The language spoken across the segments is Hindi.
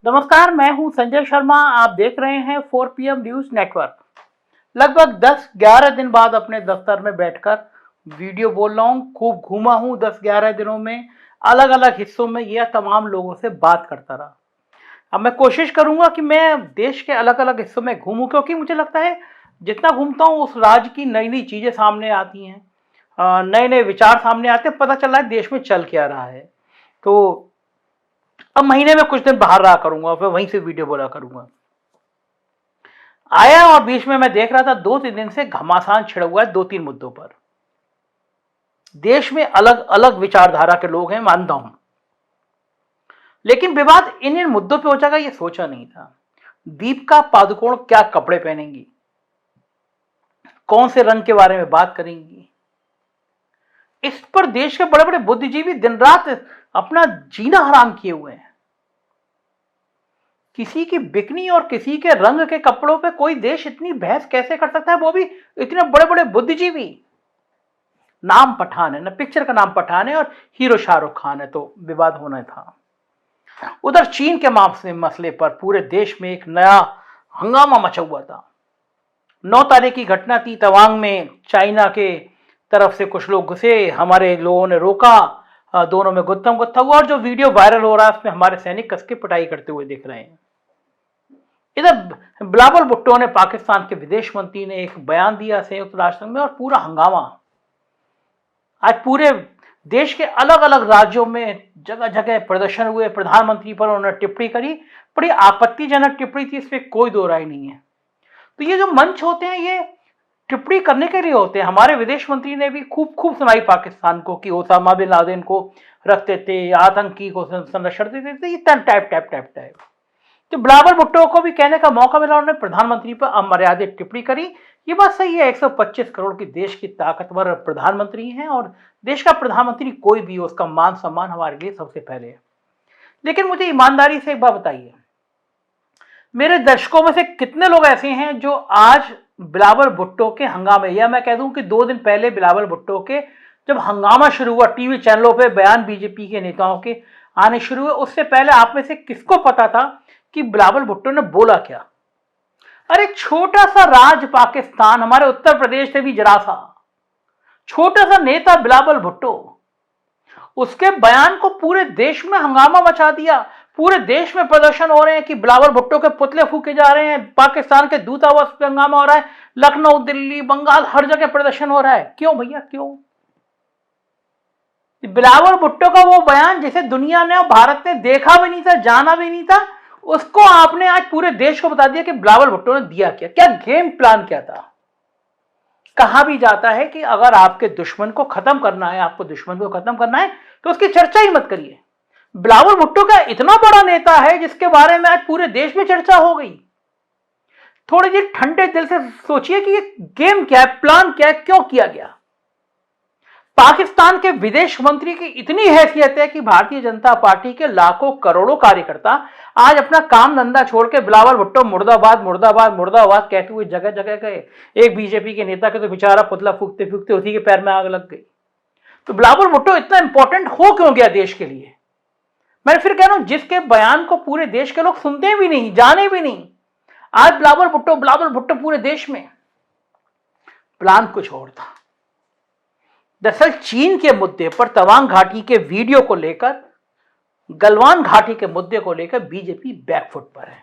नमस्कार, मैं हूं संजय शर्मा। आप देख रहे हैं 4 PM न्यूज नेटवर्क। लगभग 10-11 दिन बाद अपने दफ्तर में बैठकर वीडियो बोल रहा हूं। खूब घूमा हूं 10-11 दिनों में, अलग अलग हिस्सों में यह तमाम लोगों से बात करता रहा। अब मैं कोशिश करूंगा कि मैं देश के अलग अलग हिस्सों में घूमूं, क्योंकि मुझे लगता है जितना घूमता हूं उस राज्य की नई नई चीजें सामने आती हैं, नए नए विचार सामने आते हैं, पता चल रहा है देश में चल क्या रहा है। तो अब महीने में कुछ दिन बाहर रहा करूंगा, फिर वहीं से वीडियो बोला करूंगा। आया और बीच में मैं देख रहा था 2-3 दिन से घमासान छिड़ा हुआ है 2-3 मुद्दों पर। देश में अलग अलग विचारधारा के लोग हैं, मानता हूं, लेकिन विवाद इन इन मुद्दों पे हो जाएगा ये सोचा नहीं था। दीपिका पादुकोण क्या कपड़े पहनेंगी, कौन से रंग के बारे में बात करेंगी, इस पर देश के बड़े बड़े बुद्धिजीवी दिन रात अपना जीना हराम किए हुए हैं। किसी की बिकनी और किसी के रंग के कपड़ों पे कोई देश इतनी बहस कैसे कर सकता है, वो भी इतने बड़े बड़े बुद्धिजीवी। नाम पठान है ना, पिक्चर का नाम पठान है और हीरो शाहरुख खान है, तो विवाद होना था। उधर चीन के मसले पर पूरे देश में एक नया हंगामा मचा हुआ था। 9 तारीख की घटना थी, तवांग में चाइना के तरफ से कुछ लोग घुसे, हमारे लोगों ने रोका, दोनों में गुत्थम गुत्था हुआ और जो वीडियो वायरल हो रहा है उसमें हमारे सैनिक कस के पिटाई करते हुए दिख रहे हैं। इधर बिलावल भुट्टो ने, पाकिस्तान के विदेश मंत्री ने एक बयान दिया संयुक्त राष्ट्र में और पूरा हंगामा। आज पूरे देश के अलग अलग राज्यों में जगह जगह प्रदर्शन हुए, प्रधानमंत्री पर उन्होंने टिप्पणी करी, बड़ी आपत्तिजनक टिप्पणी थी, इसमें कोई दो राय नहीं है। तो ये जो मंच होते हैं ये टिप्पणी करने के लिए होते हैं। हमारे विदेश मंत्री ने भी खूब खूब सुनाई पाकिस्तान को कि ओसामा बिन लादेन को रखते थे, आतंकी को संरक्षण देते थे, ये टाइप। तो बिलावल भुट्टो को भी कहने का मौका मिला, उन्होंने प्रधानमंत्री पर अमर्यादित टिप्पणी करी। ये बात सही है, 125 करोड़ की देश की ताकतवर प्रधानमंत्री हैं और देश का प्रधानमंत्री कोई भी हो, उसका मान सम्मान हमारे लिए सबसे पहले है। लेकिन मुझे ईमानदारी से एक बात बताइए, मेरे दर्शकों में से कितने लोग ऐसे हैं जो आज बिलावल भुट्टो के हंगामे, या मैं कह दूं कि 2 दिन पहले बिलावल भुट्टो के जब हंगामा शुरू हुआ, टीवी चैनलों पे बयान बीजेपी के नेताओं के आने शुरू हुए, उससे पहले आप में से किसको पता था कि बिलावल भुट्टो ने बोला क्या? अरे छोटा सा राज्य पाकिस्तान, हमारे उत्तर प्रदेश से भी जरा सा छोटा सा नेता बिलावल भुट्टो, उसके बयान को पूरे देश में हंगामा मचा दिया। पूरे देश में प्रदर्शन हो रहे हैं कि बिलावल भुट्टो के पुतले फूके जा रहे हैं, पाकिस्तान के दूतावास पे हंगामा हो रहा है, लखनऊ, दिल्ली, बंगाल, हर जगह प्रदर्शन हो रहा है। क्यों भैया, क्यों? बिलावल भुट्टो का वो बयान जिसे दुनिया ने और भारत ने देखा भी नहीं था, जाना भी नहीं था, उसको आपने आज पूरे देश को बता दिया कि बिलावल भुट्टो ने दिया क्या, क्या गेम प्लान क्या था। कहा भी जाता है कि अगर आपके दुश्मन को खत्म करना है, आपको दुश्मन को खत्म करना है तो उसकी चर्चा ही मत करिए। बिलावल भुट्टो का इतना बड़ा नेता है जिसके बारे में आज पूरे देश में चर्चा हो गई। थोड़ी देर ठंडे दिल से सोचिए कि ये गेम क्या है, प्लान क्या है, क्यों किया गया। पाकिस्तान के विदेश मंत्री की इतनी हैसियत है कि भारतीय जनता पार्टी के लाखों करोड़ों कार्यकर्ता आज अपना काम धंधा छोड़ के बिलावल भुट्टो मुर्दाबाद मुर्दाबाद मुर्दाबाद कहते हुए जगह जगह गए। एक बीजेपी के नेता के तो बेचारा पुतला फूकते फूकते उसी के पैर में आग लग गई। तो बिलावल भुट्टो इतना इंपॉर्टेंट हो क्यों गया देश के लिए? मैं फिर कह रहा हूं, जिसके बयान को पूरे देश के लोग सुनते भी नहीं, जाने भी नहीं, आज बिलावल भुट्टो पूरे देश में। प्लान कुछ और था। दरअसल चीन के मुद्दे पर, तवांग घाटी के वीडियो को लेकर, गलवान घाटी के मुद्दे को लेकर बीजेपी बैकफुट पर है।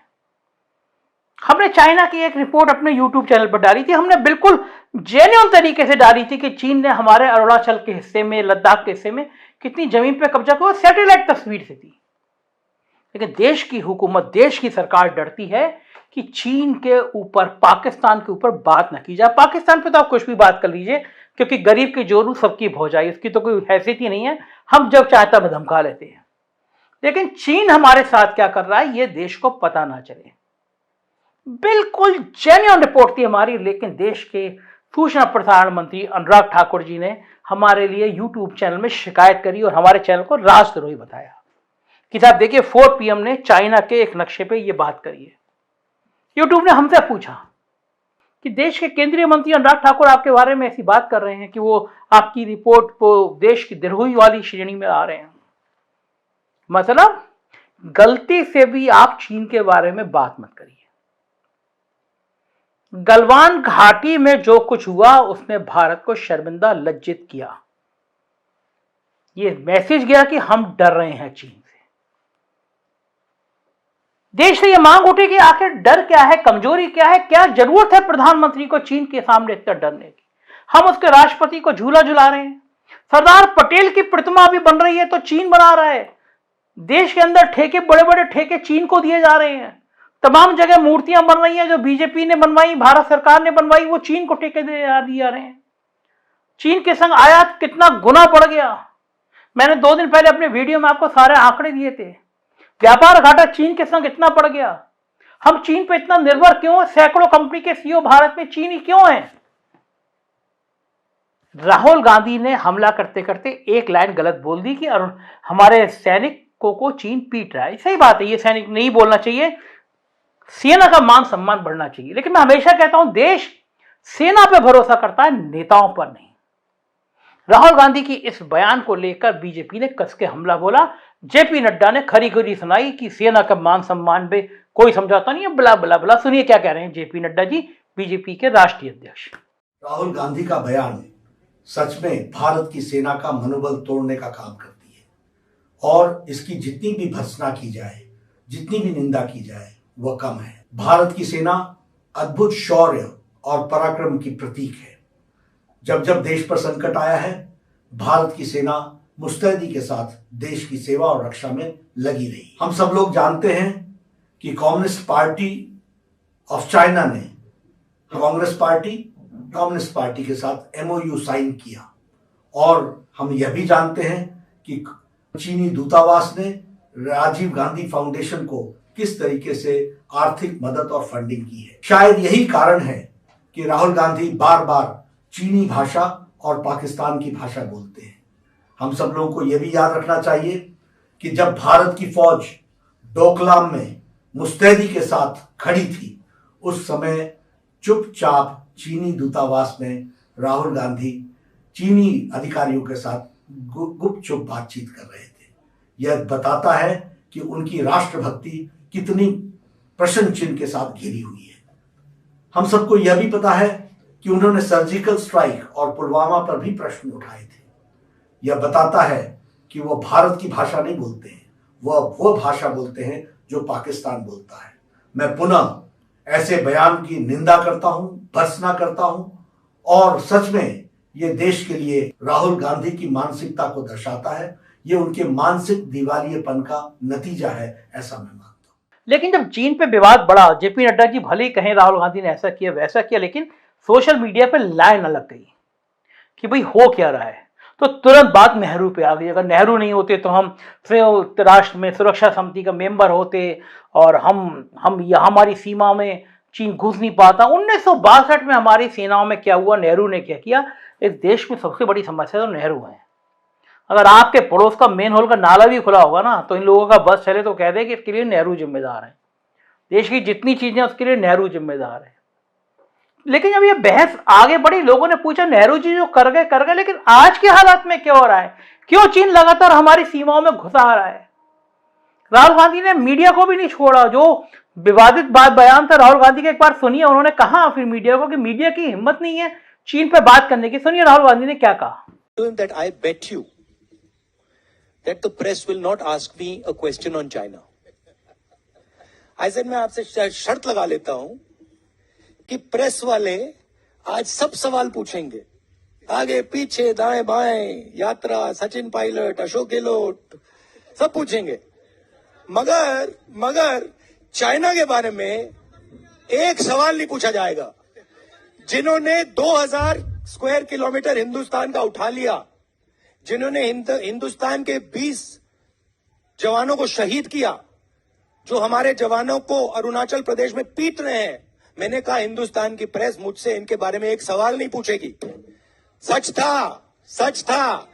हमने चाइना की एक रिपोर्ट अपने यूट्यूब चैनल पर डाली थी, हमने बिल्कुल जेन्युइन तरीके से डाली थी कि चीन ने हमारे अरुणाचल के हिस्से में, लद्दाख के हिस्से में कितनी जमीन पर कब्जा किया, सैटेलाइट तस्वीर से थी। लेकिन देश की हुकूमत, देश की सरकार डरती है कि चीन के ऊपर, पाकिस्तान के ऊपर बात न की जाए। पाकिस्तान पे तो आप कुछ भी बात कर लीजिए, क्योंकि गरीब की जोरू सबकी भौजाई, उसकी तो कोई हैसियत ही नहीं है, हम जब चाहता है धमका लेते हैं। लेकिन चीन हमारे साथ क्या कर रहा है ये देश को पता ना चले। बिल्कुल जेन्युइन रिपोर्ट थी हमारी, लेकिन देश के सूचना प्रसारण मंत्री अनुराग ठाकुर जी ने हमारे लिए यूट्यूब चैनल में शिकायत करी और हमारे चैनल को राजद्रोही बताया कि साहब देखिए 4 PM ने चाइना के एक नक्शे पे ये बात करी है। यूट्यूब ने हमसे पूछा कि देश के केंद्रीय मंत्री अनुराग ठाकुर आपके बारे में ऐसी बात कर रहे हैं कि वो आपकी रिपोर्ट को देश की द्रोही वाली श्रेणी में आ रहे हैं। मतलब गलती से भी आप चीन के बारे में बात मत करिए। गलवान घाटी में जो कुछ हुआ उसने भारत को शर्मिंदा, लज्जित किया। यह मैसेज गया कि हम डर रहे हैं चीन से। देश से यह मांग उठी कि आखिर डर क्या है, कमजोरी क्या है, क्या जरूरत है प्रधानमंत्री को चीन के सामने इतना डरने की। हम उसके राष्ट्रपति को झूला झुला रहे हैं। सरदार पटेल की प्रतिमा भी बन रही है तो चीन बना रहा है। देश के अंदर ठेके, बड़े बड़े ठेके चीन को दिए जा रहे हैं। तमाम जगह मूर्तियां बन रही हैं जो बीजेपी ने बनवाई, भारत सरकार ने बनवाई, वो चीन को ठेके दिए जा रहे हैं। चीन के संग आयात कितना गुना बढ़ गया। मैंने 2 दिन पहले अपने वीडियो में आपको सारे आंकड़े दिए थे। व्यापार घाटा चीन के संग इतना बढ़ गया। हम चीन पे इतना निर्भर क्यों हैं? सैकड़ों कंपनी के सीईओ भारत में चीनी क्यों हैं? राहुल गांधी ने हमला करते करते एक लाइन गलत बोल दी कि हमारे सैनिकों को चीन पीट रहा है। सही बात है, ये सैनिक नहीं बोलना चाहिए। सेना का मान सम्मान बढ़ना चाहिए। लेकिन मैं हमेशा कहता हूं, देश सेना पे भरोसा करता है, नेताओं पर नहीं। राहुल गांधी की इस बयान को लेकर बीजेपी ने कस के हमला बोला। जेपी नड्डा ने खरी खरी सुनाई कि सेना का मान सम्मान पे कोई समझौता नहीं है, बला बला बला। सुनिए क्या कह रहे हैं जेपी नड्डा जी, बीजेपी के राष्ट्रीय अध्यक्ष। राहुल गांधी का बयान सच में भारत की सेना का मनोबल तोड़ने का काम करती है और इसकी जितनी भी भर्त्सना की जाए, जितनी भी निंदा की जाए, वह कम है। भारत की सेना अद्भुत शौर्य और पराक्रम की प्रतीक है। जब जब देश पर संकट आया है, भारत की सेना मुस्तैदी के साथ देश की सेवा और रक्षा में लगी रही। हम सब लोग जानते हैं कि कम्युनिस्ट पार्टी के साथ MOU साइन किया और हम यह भी जानते हैं कि चीनी दूतावास ने राजीव गांधी फाउंडेशन को किस तरीके से आर्थिक मदद और फंडिंग की है। शायद यही कारण है कि राहुल गांधी बार बार चीनी भाषा और पाकिस्तान की भाषा बोलते हैं। हम सब लोगों को यह भी याद रखना चाहिए कि जब भारत की फौज डोकलाम में मुस्तैदी के साथ खड़ी थी, उस समय चुपचाप चीनी दूतावास में राहुल गांधी चीनी अधिकारियों के साथ गुपचुप बातचीत कर रहे थे। यह बताता है कि उनकी राष्ट्रभक्ति कितनी प्रश्न चिन्ह के साथ घिरी हुई है। हम सबको यह भी पता है कि उन्होंने सर्जिकल स्ट्राइक और पुलवामा पर भी प्रश्न उठाए थे। यह बताता है कि वह भारत की भाषा नहीं बोलते हैं, वह भाषा बोलते हैं जो पाकिस्तान बोलता है। मैं पुनः ऐसे बयान की निंदा करता हूं, भर्त्सना करता हूं और सच में यह देश के लिए राहुल गांधी की मानसिकता को दर्शाता है। यह उनके मानसिक दिवालियेपन का नतीजा है, ऐसा मैं मानता हूं। लेकिन जब चीन पे विवाद बढ़ा, जेपी नड्डा जी भले ही कहें राहुल गांधी ने ऐसा किया वैसा किया, लेकिन सोशल मीडिया पे लाइन अलग गई कि भाई हो क्या रहा है, तो तुरंत बात नेहरू पे आ गई। अगर नेहरू नहीं होते तो हम संयुक्त राष्ट्र में सुरक्षा समिति का मेंबर होते और हम हमारी सीमा में चीन घुस नहीं पाता। 1962 में हमारी सेनाओं में क्या हुआ, नेहरू ने क्या किया। इस देश में सबसे बड़ी समस्या तो नेहरू है। अगर आपके पड़ोस का मेन होल का नाला भी खुला होगा ना, तो इन लोगों का बस चले तो कह दे कि इसके लिए नेहरू जिम्मेदार है। देश की जितनी चीजें उसके लिए नेहरू जिम्मेदार है। लेकिन जब ये बहस आगे बढ़ी, लोगों ने पूछा नेहरू जी जो कर गए, लेकिन आज के हालात में क्या हो रहा है? क्यों चीन लगातार हमारी सीमाओं में घुसा आ रहा है? राहुल गांधी ने मीडिया को भी नहीं छोड़ा। जो विवादित बयान था राहुल गांधी के, एक बार सुनिए उन्होंने कहा फिर मीडिया को कि मीडिया की हिम्मत नहीं है चीन पे बात करने की। सुनिए राहुल गांधी ने क्या कहा। That I bet you that the press will not ask me a question on China. I said मैं आपसे शर्त लगा लेता हूं कि प्रेस वाले आज सब सवाल पूछेंगे, आगे पीछे दाएं बाएं, यात्रा, सचिन पायलट, अशोक गहलोत, सब पूछेंगे। मगर चाइना के बारे में एक सवाल नहीं पूछा जाएगा। जिन्होंने 2000 स्क्वायर किलोमीटर हिंदुस्तान का उठा लिया, जिन्होंने हिंदुस्तान के 20 जवानों को शहीद किया, जो हमारे जवानों को अरुणाचल प्रदेश में पीट रहे हैं, मैंने कहा हिंदुस्तान की प्रेस मुझसे इनके बारे में एक सवाल नहीं पूछेगी। सच था।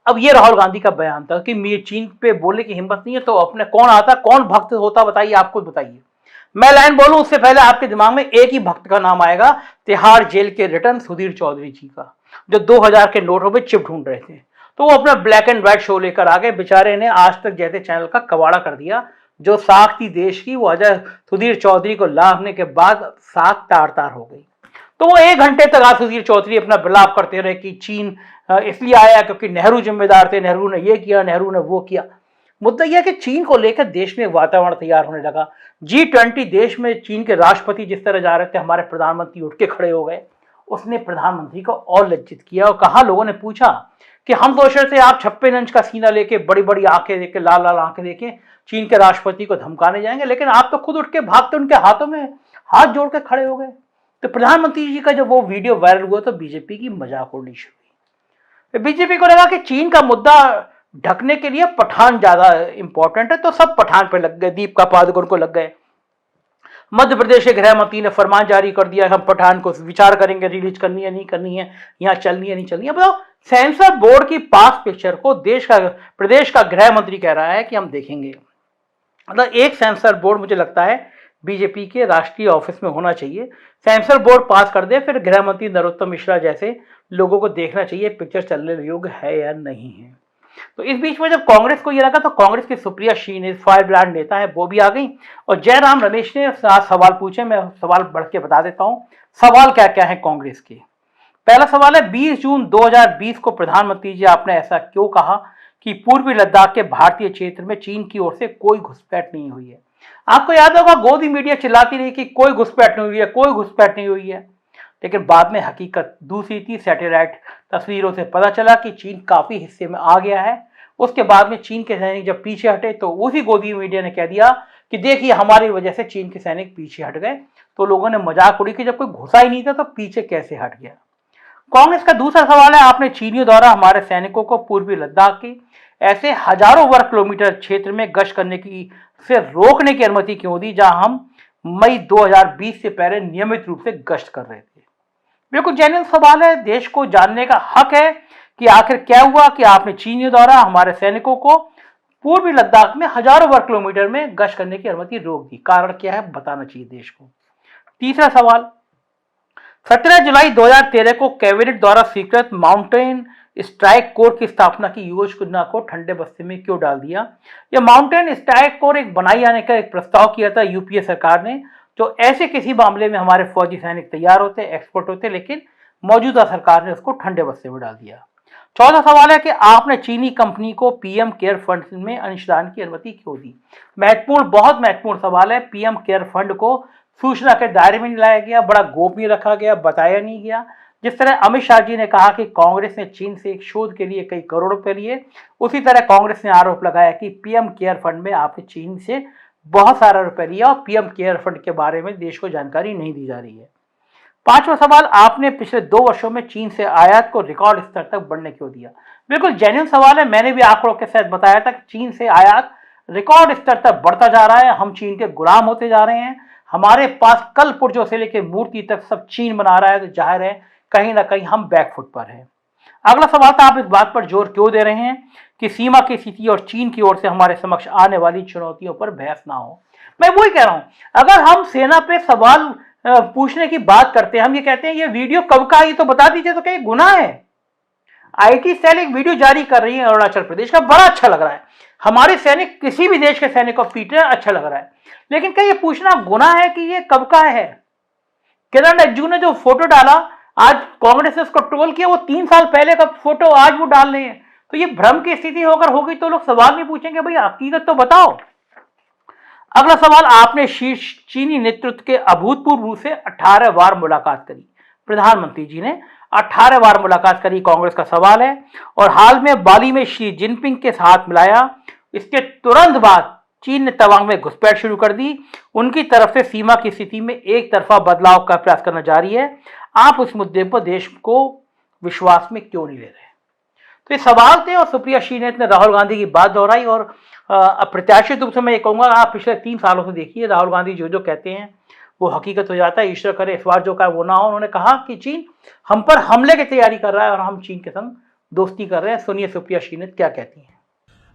अब ये राहुल गांधी का बयान था कि चीन पे बोलने की हिम्मत नहीं है तो अपने कौन आता, कौन भक्त होता, बताइए, आप खुद बताइए। मैं लाइन बोलूं उससे पहले आपके दिमाग में एक ही भक्त का नाम आएगा, तिहाड़ जेल के रिटर्न सुधीर चौधरी जी का, जो 2000 के नोटों पे चिप ढूंढ रहे थे। तो वो अपना ब्लैक एंड व्हाइट शो लेकर आ गए। बेचारे ने आज तक जैसे चैनल का कबाड़ा कर दिया। जो साख थी देश की वो अजय सुधीर चौधरी को लाने के बाद साख तार तार हो गई। तो वो 1 घंटे तक आज सुधीर चौधरी अपना विलाप करते रहे कि चीन इसलिए आया क्योंकि नेहरू जिम्मेदार थे, नेहरू ने ये किया, नेहरू ने वो किया। मुद्दा यह कि चीन को लेकर देश में वातावरण तैयार होने लगा। G20 देश में चीन के राष्ट्रपति जिस तरह जा रहे थे, हमारे प्रधानमंत्री उठ के खड़े हो गए। उसने प्रधानमंत्री को और लज्जित किया और कहा, लोगों ने पूछा कि हम सोच रहे थे आप 56 इंच का सीना लेके, बड़ी बड़ी आंखें लेके, लाल लाल आंखें लेके चीन के राष्ट्रपति को धमकाने जाएंगे, लेकिन आप तो खुद उठ के भागते उनके हाथों में हाथ जोड़ के खड़े हो गए। तो प्रधानमंत्री जी का जब वो वीडियो वायरल हुआ तो बीजेपी की मजाक उड़नी शुरू हुई। बीजेपी को लगा कि चीन का मुद्दा ढकने के लिए पठान ज्यादा इंपॉर्टेंट है, तो सब पठान पे लग गए, दीपिका पादुकोण को लग गए। मध्य प्रदेश के गृह मंत्री ने फरमान जारी कर दिया, हम पठान को विचार करेंगे, रिलीज करनी है नहीं करनी है, यहाँ चलनी है नहीं चलनी है। बताओ, सेंसर बोर्ड की पास पिक्चर को प्रदेश का गृह मंत्री कह रहा है कि हम देखेंगे। मतलब एक सेंसर बोर्ड मुझे लगता है बीजेपी के राष्ट्रीय ऑफिस में होना चाहिए। सेंसर बोर्ड पास कर दे, फिर गृह मंत्री नरोत्तम मिश्रा जैसे लोगों को देखना चाहिए पिक्चर चलने योग्य है या नहीं है। तो इस बीच में जब कांग्रेस को ये लगा तो कांग्रेस की सुप्रिया शीने, फायर ब्रांड नेता है, वो भी आ गई और जयराम रमेश ने सवाल पूछे। मैं सवाल बढ़ के बता देता हूं सवाल क्या क्या है कांग्रेस के। पहला सवाल है, 20 जून 2020 को प्रधानमंत्री जी आपने ऐसा क्यों कहा कि पूर्वी लद्दाख के भारतीय क्षेत्र में चीन की ओर से कोई घुसपैठ नहीं हुई है। आपको याद होगा गोदी मीडिया चिल्लाती रही कि कोई घुसपैठ नहीं हुई है, कोई घुसपैठ नहीं हुई है, लेकिन बाद में हकीकत दूसरी थी। सैटेलाइट तस्वीरों से पता चला कि चीन काफी हिस्से में आ गया है। उसके बाद में चीन के सैनिक जब पीछे हटे तो उसी गोदी मीडिया ने कह दिया कि देखिए हमारी वजह से चीन के सैनिक पीछे हट गए। तो लोगों ने मजाक उड़ी कि जब कोई घुसा ही नहीं था तो पीछे कैसे हट गया। कांग्रेस का दूसरा सवाल है, आपने चीनियों द्वारा हमारे सैनिकों को पूर्वी लद्दाख की ऐसे हजारों वर्ग किलोमीटर क्षेत्र में गश्त करने की से रोकने की अनुमति क्यों दी, जहां हम मई 2020 से पहले नियमित रूप से गश्त कर रहे थे। बिल्कुल जेन्युइन सवाल है, देश को जानने का हक है कि आखिर क्या हुआ कि आपने चीनियों द्वारा हमारे सैनिकों को पूर्वी लद्दाख में हजारों वर्ग किलोमीटर में गश्त करने की अनुमति रोक दी। कारण क्या है बताना चाहिए देश को। तीसरा सवाल, 17 जुलाई 2013 को कैबिनेट द्वारा स्वीकृत माउंटेन स्ट्राइक कोर की स्थापना की योजना को ठंडे बस्ते में क्यों डाल दिया। यह माउंटेन स्ट्राइक कोर एक बनाई जाने का एक प्रस्ताव किया था यूपीए सरकार ने, तो ऐसे किसी मामले में हमारे फौजी सैनिक तैयार होते, एक्सपर्ट होते, लेकिन मौजूदा सरकार ने उसको ठंडे बस्ते में डाल दिया। चौथा सवाल है कि आपने चीनी कंपनी को पीएम केयर फंड में अंशदान की अनुमति क्यों दी। महत्वपूर्ण, बहुत महत्वपूर्ण सवाल है। पीएम केयर फंड को सूचना के दायरे में नहीं लाया गया, बड़ा गोपनीय रखा गया, बताया नहीं गया। जिस तरह अमित शाह जी ने कहा कि कांग्रेस ने चीन से एक शोध के लिए कई करोड़ रुपए लिए, उसी तरह कांग्रेस ने आरोप लगाया कि पीएम केयर फंड में आपने चीन से बहुत सारा रुपए लिया और पीएम केयर फंड के बारे में देश को जानकारी नहीं दी जा रही है। पांचवा सवाल, आपने पिछले 2 वर्षों में चीन से आयात को रिकॉर्ड स्तर तक बढ़ने क्यों दिया। बिल्कुल जेन्युइन सवाल है। मैंने भी आंकड़ों के साथ बताया था कि चीन से आयात रिकॉर्ड स्तर तक बढ़ता जा रहा है, हम चीन के गुलाम होते जा रहे हैं। हमारे पास कल पुर्जों से लेकर मूर्ति तक सब चीन बना रहा है, तो जाहिर है कहीं ना कहीं हम बैकफुट पर हैं। अगला सवाल था, आप इस बात पर जोर क्यों दे रहे हैं कि सीमा की स्थिति और चीन की ओर से हमारे समक्ष आने वाली चुनौतियों पर बहस ना हो। मैं वही कह रहा हूं, अगर हम सेना पे सवाल पूछने की बात करते हैं, हम ये कहते हैं ये वीडियो कब का है तो बता दीजिए, तो क्या गुनाह है। आईटी सेल एक वीडियो जारी कर रही है अरुणाचल प्रदेश का, बड़ा अच्छा लग रहा है। हमारे सैनिक किसी भी देश के सैनिक को पीट रहे हैं, अच्छा लग रहा है, लेकिन क्या ये पूछना गुनाह है कि ये कब का है। किरण रिजिजू ने जो फोटो डाला, आज कांग्रेस ने उसको ट्रोल किया, वो 3 साल पहले का फोटो आज वो डाल रहे हैं। तो ये भ्रम की स्थिति होकर होगी तो लोग सवाल नहीं पूछेंगे, भाई हकीकत तो बताओ। अगला सवाल, आपने शीर्ष चीनी नेतृत्व के अभूतपूर्व रूप से 18 बार मुलाकात करी। प्रधानमंत्री जी ने 18 बार मुलाकात करी, कांग्रेस का सवाल है। और हाल में बाली में शी जिनपिंग के साथ मिलाया। इसके तुरंत बाद चीन ने तवांग में घुसपैठ शुरू कर दी। उनकी तरफ से सीमा की स्थिति में एक तरफा बदलाव का प्रयास करना जारी है। आप उस मुद्दे पर देश को विश्वास में क्यों नहीं ले रहे। तो ये सवाल थे और सुप्रिया शीनेत ने राहुल गांधी की बात दोहराई। और अप्रत्याशित रूप से मैं ये कहूंगा, आप पिछले 3 सालों से देखिए राहुल गांधी जो जो कहते हैं वो हकीकत हो जाता है। ईश्वर करे इस बार जो का वो ना हो। उन्होंने कहा कि चीन हम पर हमले की तैयारी कर रहा है और हम चीन के संग दोस्ती कर रहे हैं। सुनिए सुप्रिया शीनेत क्या कहती हैं।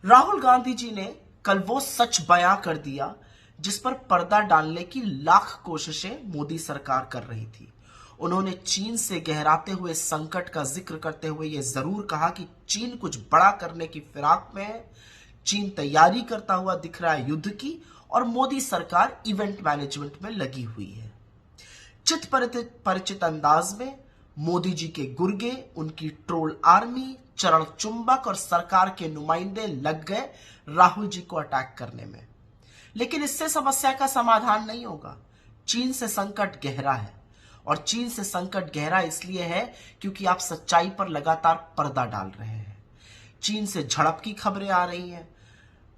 राहुल गांधी जी ने कल वो सच बयां कर दिया जिस पर पर्दा डालने की लाख कोशिशें मोदी सरकार कर रही थी। उन्होंने चीन से गहराते हुए संकट का जिक्र करते हुए यह जरूर कहा कि चीन कुछ बड़ा करने की फिराक में है। चीन तैयारी करता हुआ दिख रहा है युद्ध की और मोदी सरकार इवेंट मैनेजमेंट में लगी हुई है। चित परिचित अंदाज में मोदी जी के गुर्गे, उनकी ट्रोल आर्मी, चरण चुंबक और सरकार के नुमाइंदे लग गए राहुल जी को अटैक करने में। लेकिन इससे समस्या का समाधान नहीं होगा। चीन से संकट गहरा है, और चीन से संकट गहरा इसलिए है क्योंकि आप सच्चाई पर लगातार पर्दा डाल रहे हैं। चीन से झड़प की खबरें आ रही हैं।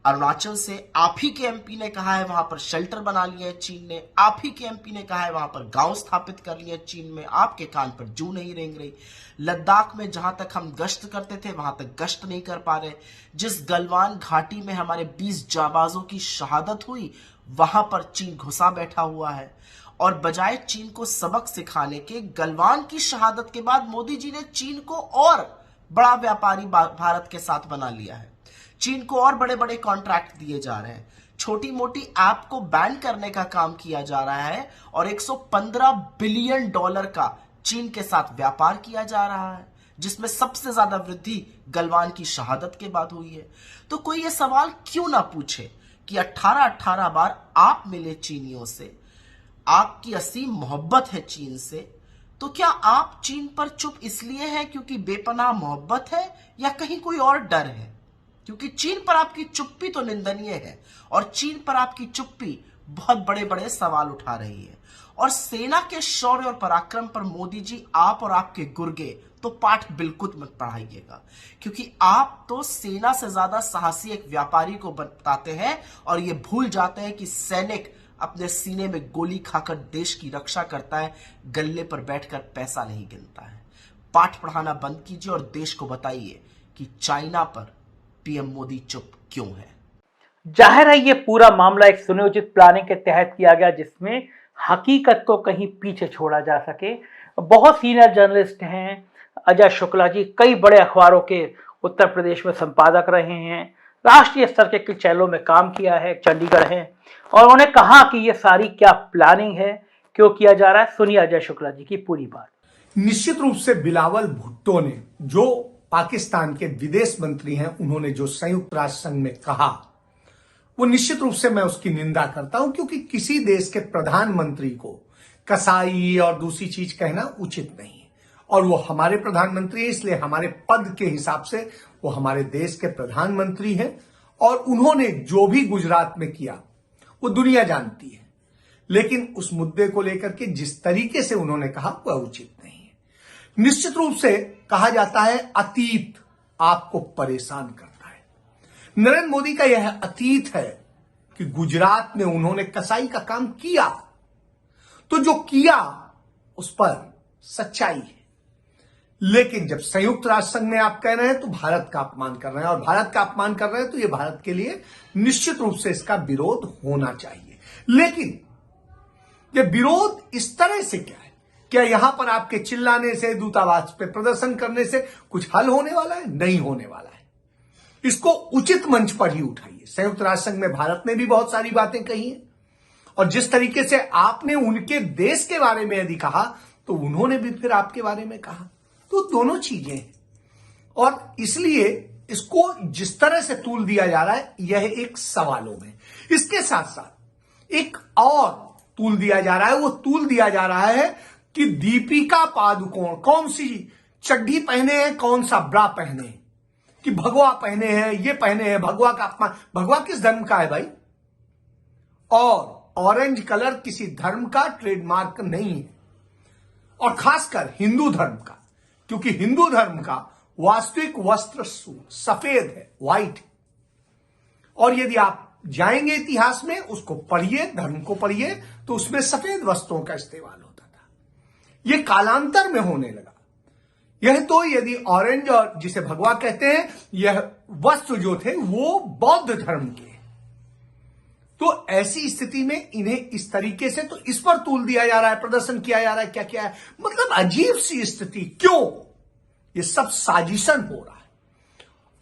अरुणाचल से आप ही के एमपी ने कहा है वहां पर शेल्टर बना लिए हैं चीन ने, आप ही के एमपी ने कहा है वहां पर गांव स्थापित कर लिए चीन में, आपके कान पर जू नहीं रेंग रही। लद्दाख में जहां तक हम गश्त करते थे वहां तक गश्त नहीं कर पा रहे। जिस गलवान घाटी में हमारे 20 जाबाजों की शहादत हुई वहां पर चीन घुसा बैठा हुआ है, और बजाय चीन को सबक सिखाने के, गलवान की शहादत के बाद मोदी जी ने चीन को और बड़ा व्यापारी भारत के साथ बना लिया है। चीन को और बड़े बड़े कॉन्ट्रैक्ट दिए जा रहे हैं। छोटी मोटी ऐप को बैन करने का काम किया जा रहा है, और 115 बिलियन डॉलर का चीन के साथ व्यापार किया जा रहा है, जिसमें सबसे ज्यादा वृद्धि गलवान की शहादत के बाद हुई है। तो कोई ये सवाल क्यों ना पूछे कि 18 बार आप मिले चीनियों से, आपकी असीम मोहब्बत है चीन से, तो क्या आप चीन पर चुप इसलिए हैं क्योंकि बेपनाह मोहब्बत है, या कहीं कोई और डर है? क्योंकि चीन पर आपकी चुप्पी तो निंदनीय है, और चीन पर आपकी चुप्पी बहुत बड़े बड़े सवाल उठा रही है। और सेना के शौर्य और पराक्रम पर मोदी जी, आप और आपके गुर्गे तो पाठ बिल्कुल मत पढ़ाइएगा, क्योंकि आप तो सेना से ज्यादा साहसी एक व्यापारी को बताते हैं, और ये भूल जाते हैं कि सैनिक अपने सीने में गोली खाकर देश की रक्षा करता है, गल्ले पर बैठकर पैसा नहीं गिनता है। पाठ पढ़ाना बंद कीजिए और देश को बताइए कि चाइना पर पीएम मोदी चुप क्यों है। जाहिर है ये पूरा मामला एक सुनियोजित प्लानिंग के तहत किया गया, जिसमें हकीकत को कहीं पीछे छोड़ा जा सके। बहुत सीनियर जर्नलिस्ट हैं अजय शुक्ला जी, कई बड़े अखबारों के उत्तर प्रदेश में संपादक रहे हैं, राष्ट्रीय स्तर के कुछ चैनलों में काम किया है, चंडीगढ़ है, और उन्होंने कहा कि ये सारी क्या प्लानिंग है, क्यों किया जा रहा है। सुनिए अजय शुक्ला जी की पूरी बात। निश्चित रूप से बिलावल भुट्टो ने, जो पाकिस्तान के विदेश मंत्री हैं, उन्होंने जो संयुक्त राष्ट्र संघ में कहा, वो निश्चित रूप से मैं उसकी निंदा करता हूं, क्योंकि किसी देश के प्रधानमंत्री को कसाई और दूसरी चीज कहना उचित नहीं है। और वो हमारे प्रधानमंत्री है, इसलिए हमारे पद के हिसाब से वो हमारे देश के प्रधानमंत्री हैं, और उन्होंने जो भी गुजरात में किया वो दुनिया जानती है। लेकिन उस मुद्दे को लेकर के जिस तरीके से उन्होंने कहा वह उचित नहीं है। निश्चित रूप से कहा जाता है अतीत आपको परेशान करता है। नरेंद्र मोदी का यह अतीत है कि गुजरात में उन्होंने कसाई का काम किया, तो जो किया उस पर सच्चाई है। लेकिन जब संयुक्त राष्ट्र संघ में आप कह रहे हैं तो भारत का अपमान कर रहे हैं, और भारत का अपमान कर रहे हैं तो यह भारत के लिए निश्चित रूप से इसका विरोध होना चाहिए। लेकिन यह विरोध इस तरह से क्या है? क्या यहां पर आपके चिल्लाने से, दूतावास पे प्रदर्शन करने से कुछ हल होने वाला है? नहीं होने वाला है। इसको उचित मंच पर ही उठाइए। संयुक्त राष्ट्र संघ में भारत ने भी बहुत सारी बातें कही हैं, और जिस तरीके से आपने उनके देश के बारे में यदि कहा तो उन्होंने भी फिर आपके बारे में कहा, तो दोनों चीजें हैं। और इसलिए इसको जिस तरह से तूल दिया जा रहा है यह एक सवालों में, इसके साथ साथ एक और तूल दिया जा रहा है। वो तूल दिया जा रहा है कि दीपिका पादुकोण कौन सी चड्डी पहने हैं, कौन सा ब्रा पहने हैं, कि भगवा पहने हैं, ये पहने हैं, भगवा का अपमान। भगवा किस धर्म का है भाई? और ऑरेंज कलर किसी धर्म का ट्रेडमार्क नहीं है, और खासकर हिंदू धर्म का, क्योंकि हिंदू धर्म का वास्तविक वस्त्र सफेद है, व्हाइट। और यदि आप जाएंगे इतिहास में, उसको पढ़िए, धर्म को पढ़िए, तो उसमें सफेद वस्त्रों का इस्तेमाल होता था। यह कालांतर में होने लगा। यह तो यदि ऑरेंज और जिसे भगवा कहते हैं, यह वस्त्र जो थे वो बौद्ध धर्म के, तो ऐसी स्थिति में इन्हें इस तरीके से तो इस पर तूल दिया जा रहा है, प्रदर्शन किया जा रहा है, क्या क्या है, मतलब अजीब सी स्थिति। क्यों? ये सब साजिशन हो रहा है।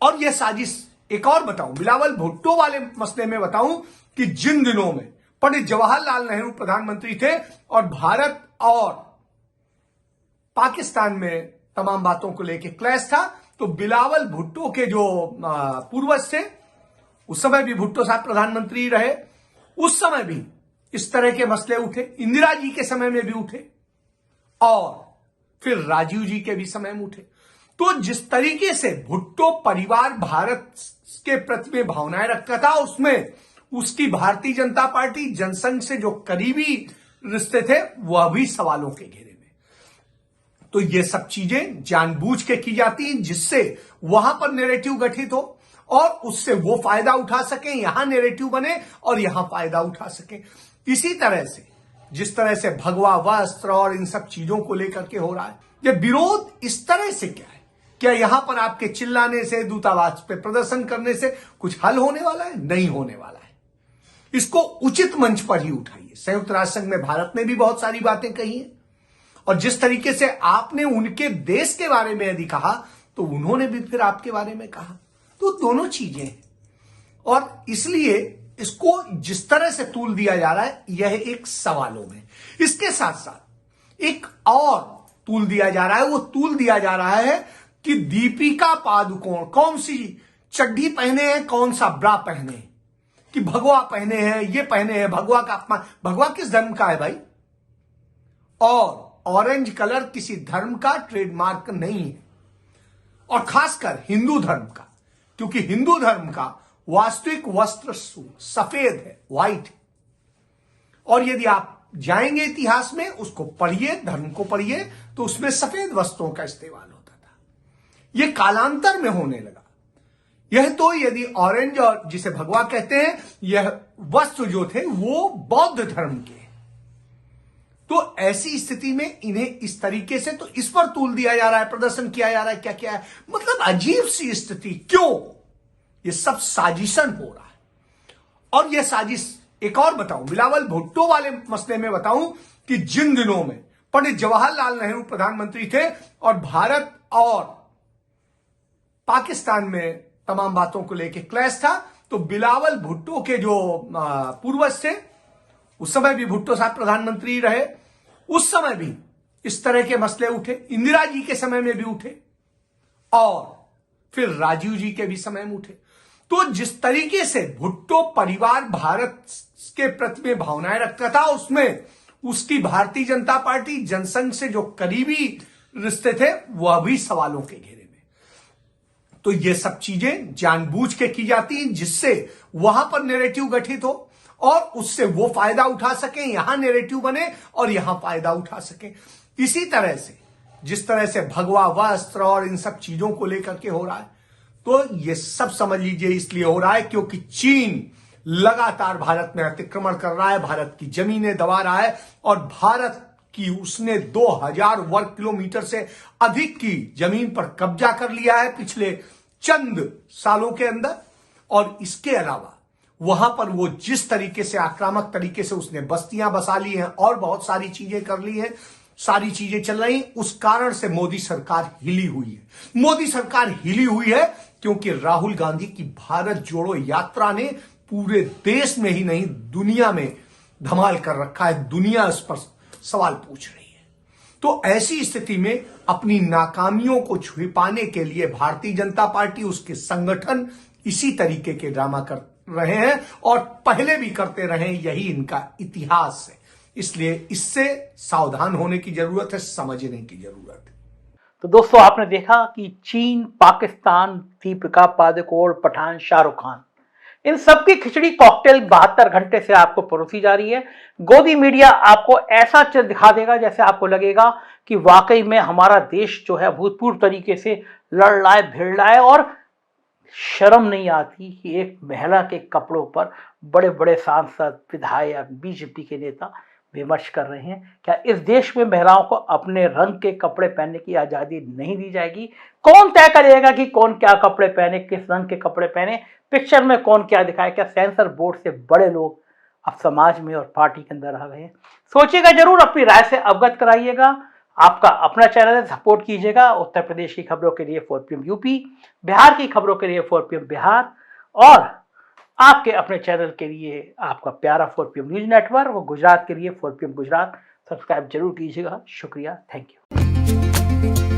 और यह साजिश एक और बताऊं, बिलावल भुट्टो वाले मसले में बताऊं कि जिन दिनों में पंडित जवाहरलाल नेहरू प्रधानमंत्री थे और भारत और पाकिस्तान में तमाम बातों को लेकर क्लैश था, तो बिलावल भुट्टो के जो पूर्वज थे, उस समय भी भुट्टो साहब प्रधानमंत्री रहे, उस समय भी इस तरह के मसले उठे, इंदिरा जी के समय में भी उठे और फिर राजीव जी के भी समय में उठे। तो जिस तरीके से भुट्टो परिवार भारत के प्रति में भावनाएं रखता था, उसमें उसकी भारतीय जनता पार्टी जनसंघ से जो करीबी रिश्ते थे वह भी सवालों के घेरे में। तो ये सब चीजें जानबूझ के की जाती हैं जिससे वहां पर नैरेटिव गठित हो और उससे वो फायदा उठा सके, यहां नैरेटिव बने और यहां फायदा उठा सके। इसी तरह से जिस तरह से भगवा वस्त्र और इन सब चीजों को लेकर के हो रहा है, ये विरोध इस तरह से क्या है? क्या यहां पर आपके चिल्लाने से, दूतावास पे प्रदर्शन करने से कुछ हल होने वाला है? नहीं होने वाला है। इसको उचित मंच पर ही उठाइए। संयुक्त राष्ट्र संघ में भारत ने भी बहुत सारी बातें कही हैं और जिस तरीके से आपने उनके देश के बारे में यदि कहा तो उन्होंने भी फिर आपके बारे में कहा। तो दोनों चीजें हैं और इसलिए इसको जिस तरह से तूल दिया जा रहा है यह एक सवालों में। इसके साथ साथ एक और तूल दिया जा रहा है, वो तूल दिया जा रहा है कि दीपिका पादुकोण कौन सी चड्डी पहने हैं, कौन सा ब्रा पहने हैं, कि भगवा पहने हैं, ये पहने हैं, भगवा का अपमान। भगवा किस धर्म का है भाई? और ऑरेंज कलर किसी धर्म का ट्रेडमार्क नहीं है और खासकर हिंदू धर्म का, क्योंकि हिंदू धर्म का वास्तविक वस्त्र सफेद है, व्हाइट। और यदि आप जाएंगे इतिहास में, उसको पढ़िए, धर्म को पढ़िए, तो उसमें सफेद वस्त्रों का इस्तेमाल होता था। यह कालांतर में होने लगा। यह तो यदि ऑरेंज और जिसे भगवा कहते हैं, यह वस्त्र जो थे वो बौद्ध धर्म के। तो ऐसी स्थिति में इन्हें इस तरीके से तो इस पर तूल दिया जा रहा है, प्रदर्शन किया जा रहा है, क्या क्या है, मतलब अजीब सी स्थिति। क्यों? ये सब साजिशन हो रहा है। और यह साजिश एक और बताऊं, बिलावल भुट्टो वाले मसले में बताऊं कि जिन दिनों में पंडित जवाहरलाल नेहरू प्रधानमंत्री थे और भारत और पाकिस्तान में तमाम बातों को लेकर क्लैश था, तो बिलावल भुट्टो के जो पूर्वज थे, उस समय भी भुट्टो साहब प्रधानमंत्री रहे, उस समय भी इस तरह के मसले उठे, इंदिरा जी के समय में भी उठे और फिर राजीव जी के भी समय में उठे। तो जिस तरीके से भुट्टो परिवार भारत के प्रति में भावनाएं रखता था, उसमें उसकी भारतीय जनता पार्टी जनसंघ से जो करीबी रिश्ते थे वह भी सवालों के घेरे में। तो ये सब चीजें जानबूझ के की जाती हैं जिससे वहां पर नैरेटिव गठित हो और उससे वो फायदा उठा सके, यहां नैरेटिव बने और यहां फायदा उठा सके। इसी तरह से जिस तरह से भगवा वस्त्र और इन सब चीजों को लेकर के हो रहा है, तो ये सब समझ लीजिए इसलिए हो रहा है क्योंकि चीन लगातार भारत में अतिक्रमण कर रहा है, भारत की जमीनें दबा रहा है और भारत की उसने 2000 वर्ग किलोमीटर से अधिक की जमीन पर कब्जा कर लिया है पिछले चंद सालों के अंदर। और इसके अलावा वहां पर वो जिस तरीके से आक्रामक तरीके से उसने बस्तियां बसा ली हैं और बहुत सारी चीजें कर ली हैं, सारी चीजें चल रही, उस कारण से मोदी सरकार हिली हुई है। मोदी सरकार हिली हुई है क्योंकि राहुल गांधी की भारत जोड़ो यात्रा ने पूरे देश में ही नहीं दुनिया में धमाल कर रखा है। दुनिया इस पर सवाल पूछ रही है। तो ऐसी स्थिति में अपनी नाकामियों को छुपाने के लिए भारतीय जनता पार्टी, उसके संगठन इसी तरीके के ड्रामा कर रहे हैं और पहले भी करते रहे, यही इनका इतिहास है। इसलिए इससे सावधान होने की जरूरत है, समझने की जरूरत है। तो दोस्तों, आपने देखा कि चीन, पाकिस्तान, दीपिका पादुकोण, पठान, शाहरुख खान, इन सबकी खिचड़ी कॉकटेल 72 घंटे से आपको परोसी जा रही है। गोदी मीडिया आपको ऐसा चित्र दिखा देगा जैसे आपको लगेगा कि वाकई में हमारा देश जो है भूतपूर्व तरीके से लड़ रहा है, भिड़ रहा है और शर्म नहीं आती कि एक महिला के कपड़ों पर बड़े बड़े सांसद, विधायक, बीजेपी के नेता विमर्श कर रहे हैं। क्या इस देश में महिलाओं को अपने रंग के कपड़े पहनने की आजादी नहीं दी जाएगी? कौन तय करेगा कि कौन क्या कपड़े पहने, किस रंग के कपड़े पहने, पिक्चर में कौन क्या दिखाए? क्या सेंसर बोर्ड से बड़े लोग अब समाज में और पार्टी के अंदर आ गए हैं? सोचिएगा जरूर, अपनी राय से अवगत कराइएगा। आपका अपना चैनल है, सपोर्ट कीजिएगा। उत्तर प्रदेश की खबरों के लिए 4PM यूपी, बिहार की खबरों के लिए 4PM बिहार और आपके अपने चैनल के लिए आपका प्यारा 4PM न्यूज नेटवर्क, वो गुजरात के लिए 4PM गुजरात। सब्सक्राइब जरूर कीजिएगा। शुक्रिया, थैंक यू।